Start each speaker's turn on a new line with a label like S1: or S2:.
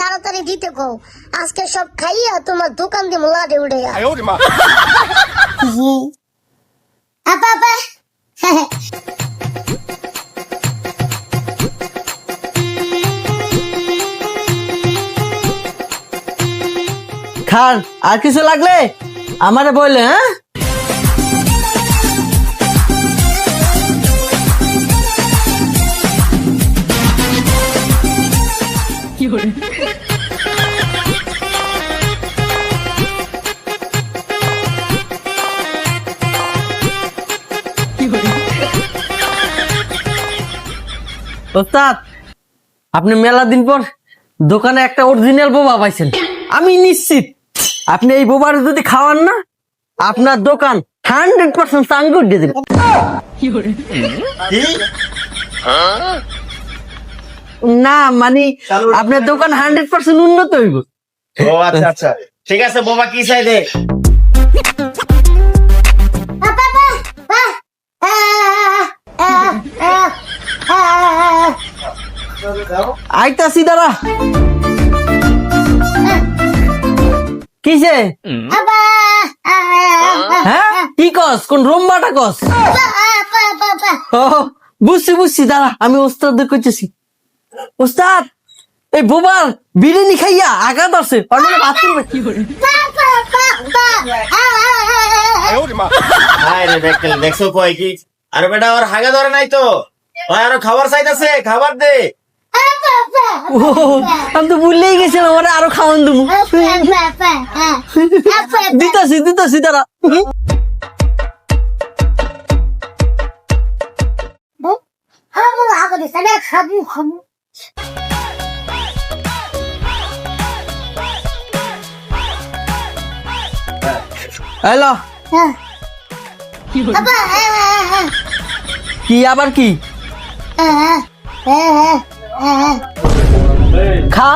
S1: তাড়াতাড়ি দিতে কো, আজকে সব খাইয়া তোমার দোকান দিয়ে লাডে উড়ে। আপা আপা
S2: খান, আর কিছু লাগলে আমারে বললে। হ্যাঁ, ওস্তাদ, আপনি মেলা দিন পর দোকানে একটা অরিজিনাল বোবা পাইছেন। আমি নিশ্চিত আপনি এই বোবার যদি খাওয়ান না, আপনার দোকান 100% চাঙ্গুর দিয়ে দেবে। না মানে আপনার দোকান 100% উন্নত হইব।
S3: ও আচ্ছা আচ্ছা, ঠিক আছে। বোবা কি চাই দে?
S1: আপা
S2: আইতাছি দাঁড়া। কিসে? হ্যাঁ, কি কস? কোন রোমবাটা কস? ও বুঝছি বুঝছি, দাঁড়া আমি ওস্তাদ করতেছি। ওস্তাদ, এই বোবার বিরিয়ানি খাইয়া আঘাত আছে, বাথরুমে।
S3: দেখছো কয় কি? আরে বেটা, ওর হাগা ধরে নাই তো, ওই আরো খাবার চাইতেছে, খাবার দে।
S2: ও, আমি তো ভুলেই গেছিলাম, ওরা আরো খাওয়ান দেবো। দিতাছি দিতাছি দাঁড়া। হ্যালো, কি আবার কি? খা।